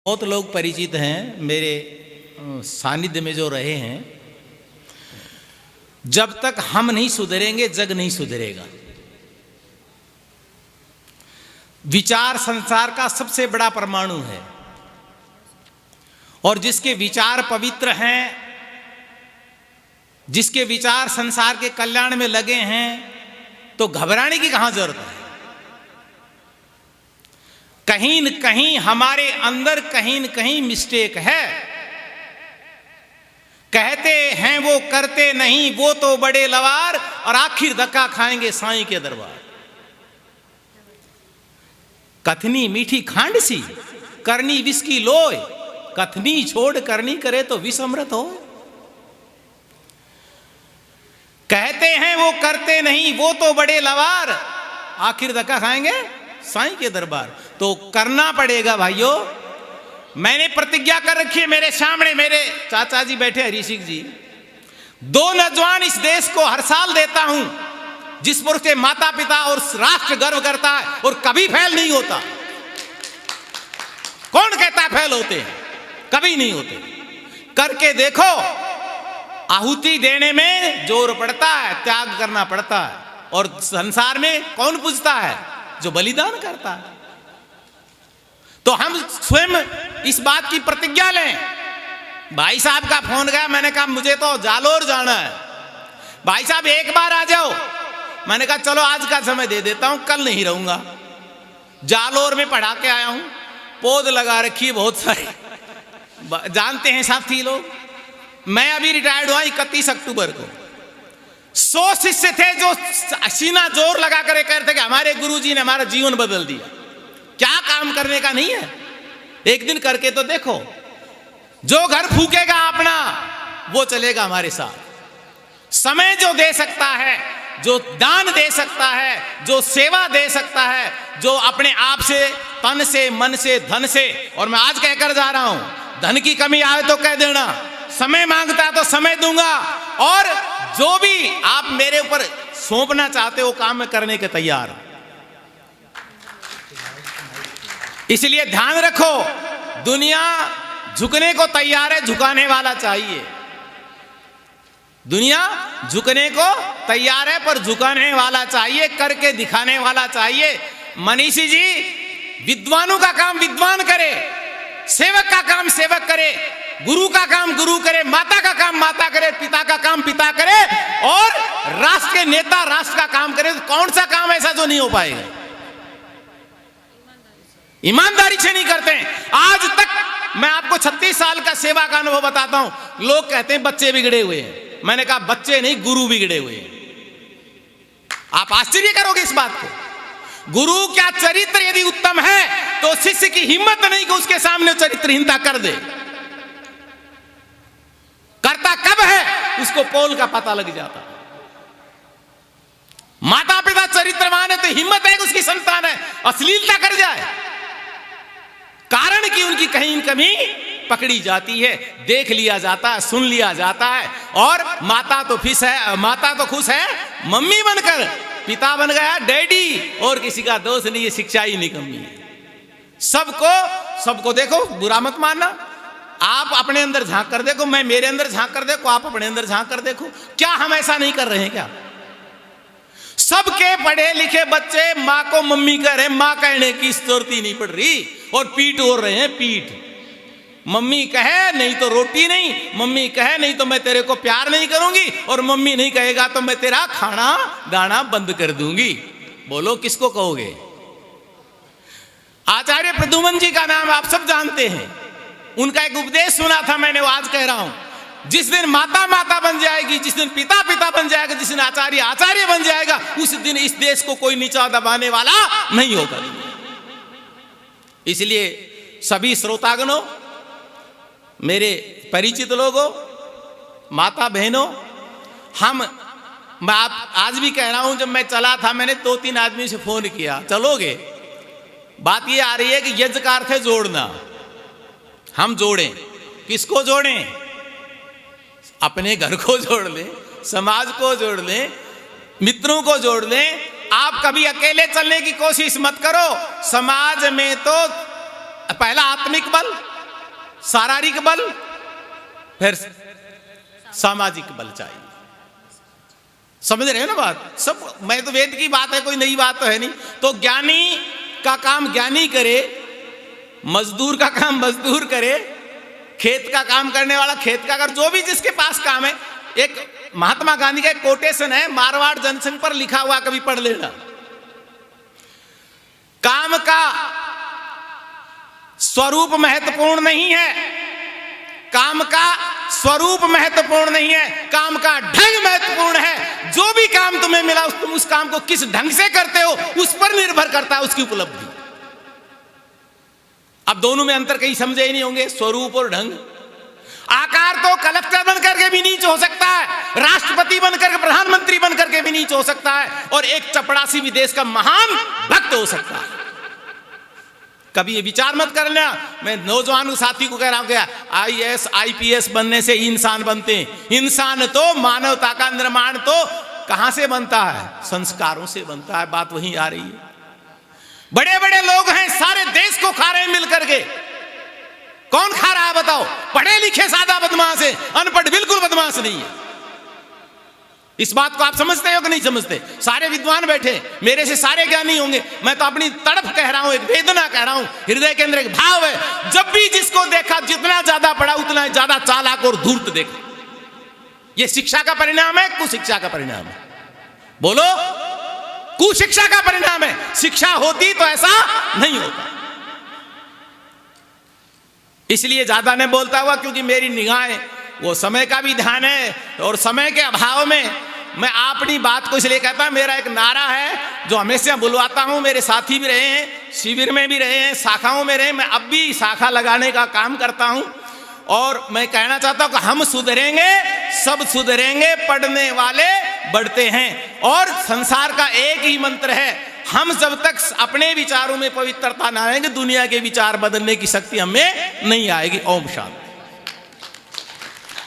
बहुत लोग परिचित हैं मेरे सानिध्य में जो रहे हैं। जब तक हम नहीं सुधरेंगे जग नहीं सुधरेगा। विचार संसार का सबसे बड़ा परमाणु है और जिसके विचार पवित्र हैं, जिसके विचार संसार के कल्याण में लगे हैं, तो घबराने की कहां जरूरत है। कहीं न कहीं हमारे अंदर कहीं न कहीं मिस्टेक है। कहते हैं वो करते नहीं, वो तो बड़े लवार, और आखिर धक्का खाएंगे साईं के दरबार। कथनी मीठी खांड सी, करनी विष की लोय, कथनी छोड़ करनी करे तो विष अमृत हो। कहते हैं वो करते नहीं, वो तो बड़े लवार, आखिर धक्का खाएंगे साईं के दरबार। तो करना पड़ेगा भाइयों। मैंने प्रतिज्ञा कर रखी है, मेरे सामने मेरे चाचा जी बैठे हरि सिंह जी, 2 नौजवान इस देश को हर साल देता हूं जिस पर उसके माता पिता और राष्ट्र गर्व करता है और कभी फेल नहीं होता। कौन कहता है फेल होते हैं? कभी नहीं होते। करके देखो, आहुति देने में जोर पड़ता है, त्याग करना पड़ता है। और संसार में कौन पूजता है? जो बलिदान करता है। तो हम स्वयं इस बात की प्रतिज्ञा लें। भाई साहब का फोन गया, मैंने कहा मुझे तो जालोर जाना है। भाई साहब एक बार आ जाओ। मैंने कहा चलो आज का समय दे देता हूं, कल नहीं रहूंगा। जालोर में पढ़ा के आया हूं, पौध लगा रखी है बहुत सारी, जानते हैं साथी लोग। मैं अभी रिटायर्ड हुआ 31 अक्टूबर को। 100 शिष्य थे जो सीना जोर लगा कर कहते थे कि हमारे गुरुजी ने हमारा जीवन बदल दिया। क्या काम करने का नहीं है? एक दिन करके तो देखो। जो घर फूकेगा अपना, वो चलेगा हमारे साथ। समय जो दे सकता है, जो दान दे सकता है, जो सेवा दे सकता है, जो अपने आप से, तन से, मन से, धन से, और मैं आज कहकर जा रहा हूं, धन की कमी आए तो कह देना, समय मांगता है तो समय दूंगा, और जो भी आप मेरे ऊपर सौंपना चाहते हो काम में करने के तैयार हूं। इसलिए ध्यान रखो, दुनिया झुकने को तैयार है, झुकाने वाला चाहिए। दुनिया झुकने को तैयार है पर झुकाने वाला चाहिए, करके दिखाने वाला चाहिए। मनीषी जी, विद्वानों का काम विद्वान करे, सेवक का काम सेवक करे, गुरु का काम गुरु करे, माता का काम माता करे, पिता का काम पिता करे, और राष्ट्र के नेता राष्ट्र का काम करे। तो कौन सा काम ऐसा जो नहीं हो पाएगा? ईमानदारी से नहीं करते हैं। आज तक मैं आपको 36 साल का सेवा का अनुभव बताता हूं। लोग कहते हैं बच्चे बिगड़े हुए हैं। मैंने कहा बच्चे नहीं, गुरु बिगड़े हुए हैं। आप आश्चर्य करोगे इस बात को। गुरु क्या चरित्र यदि उत्तम है तो शिष्य की हिम्मत नहीं कि उसके सामने चरित्रहीनता कर दे। करता कब है उसको पोल का पता लग जाता। माता पिता चरित्रवान है तो हिम्मत है कि उसकी संतान है अश्लीलता कर जाए, कारण कि उनकी कहीं कमी पकड़ी जाती है, देख लिया जाता है, सुन लिया जाता है। और माता तो खुश है मम्मी बनकर, पिता बन गया डैडी, और किसी का दोष नहीं है, शिक्षा ही निकम्मी है। सबको देखो, बुरा मत मानना। आप अपने अंदर झांक कर देखो, मैं मेरे अंदर झांक कर देखो, आप अपने अंदर झांक कर देखो। क्या हम ऐसा नहीं कर रहे हैं क्या? सबके पढ़े लिखे बच्चे मां को मम्मी कह रहे हैं, मां कहने की जरूरत नहीं पड़ रही, और पीट ओढ़ रहे हैं। पीट मम्मी कहे नहीं तो रोटी नहीं, मम्मी कहे नहीं तो मैं तेरे को प्यार नहीं करूंगी, और मम्मी नहीं कहेगा तो मैं तेरा खाना दाना बंद कर दूंगी। बोलो किसको कहोगे? आचार्य प्रद्युमन जी का नाम आप सब जानते हैं। उनका एक उपदेश सुना था मैंने, वो आज कह रहा हूं। जिस दिन माता माता बन जाएगी, जिस दिन पिता पिता बन जाएगा, जिस दिन आचार्य आचार्य बन जाएगा, उस दिन इस देश को कोई नीचा दबाने वाला नहीं होगा। इसलिए सभी श्रोतागणों, मेरे परिचित लोगों, माता बहनों, मैं आप आज भी कह रहा हूं, जब मैं चला था मैंने 2-3 आदमी से फोन किया, चलोगे? बात ये आ रही है कि यज्ञ का अर्थ है जोड़ना। हम जोड़ें, किसको जोड़ें? अपने घर को जोड़ लें, समाज को जोड़ लें, मित्रों को जोड़ लें। आप कभी अकेले चलने की कोशिश मत करो। समाज में तो पहला आत्मिक बल, शारीरिक बल, फिर सामाजिक बल चाहिए। समझ रहे हो ना बात? सब, मैं तो वेद की बात है, कोई नई बात तो है नहीं। तो ज्ञानी का काम ज्ञानी करे, मजदूर का काम मजदूर करे, खेत का काम करने वाला खेत का कर, जो भी जिसके पास काम है। एक महात्मा गांधी का एक कोटेशन है, मारवाड़ जनसंघ पर लिखा हुआ, कभी पढ़ लेना। काम का स्वरूप महत्वपूर्ण नहीं है, काम का स्वरूप महत्वपूर्ण नहीं है, काम का ढंग महत्वपूर्ण है। जो भी काम तुम्हें मिला, तुम उस काम को किस ढंग से करते हो, उस पर निर्भर करता है उसकी उपलब्धि। अब दोनों में अंतर कहीं समझे ही नहीं होंगे, स्वरूप और ढंग। आकार तो कलेक्टर बनकर के भी नीच हो सकता है, राष्ट्रपति बनकर के, प्रधानमंत्री बनकर के भी नीच हो सकता है, और एक चपड़ासी भी देश का महान भक्त हो सकता है। कभी ये विचार मत कर लेना, मैं नौजवान साथी को कह रहा हूं क्या IAS IPS बनने से इंसान बनते हैं। इंसान तो, मानवता का निर्माण तो कहां से बनता है? संस्कारों से बनता है। बात वहीं आ रही है। बड़े बड़े लोग हैं, सारे देश को खा रहे हैं मिलकर के। कौन खा रहा है बताओ? पढ़े लिखे सादा बदमाश है, अनपढ़ बिल्कुल बदमाश नहीं है। इस बात को आप समझते हो कि नहीं समझते? सारे विद्वान बैठे, मेरे से सारे ज्ञानी होंगे। मैं तो अपनी तड़प कह रहा हूं, एक वेदना कह रहा हूं, हृदय के अंदर एक भाव है। जब भी जिसको देखा, जितना ज्यादा पढ़ा उतना ज्यादा चालाक और धूर्त देखा। यह शिक्षा का परिणाम है, कुशिक्षा का परिणाम है? बोलो, कुशिक्षा का परिणाम है। शिक्षा होती तो ऐसा नहीं होता। इसलिए ज्यादा नहीं बोलता हुआ, क्योंकि मेरी निगाहें, वो समय का भी ध्यान है, और समय के अभाव में मैं अपनी बात को इसलिए कहता हूं। मेरा एक नारा है जो हमेशा बुलवाता हूं, मेरे साथी भी रहे हैं, शिविर में भी रहे हैं, शाखाओं में रहे, मैं अब भी शाखा लगाने का काम करता हूं। और मैं कहना चाहता हूं कि हम सुधरेंगे, सब सुधरेंगे, पढ़ने वाले बढ़ते हैं। और संसार का एक ही मंत्र है, हम जब तक अपने विचारों में पवित्रता ना आएंगे, दुनिया के विचार बदलने की शक्ति हमें नहीं आएगी। ओम शांति।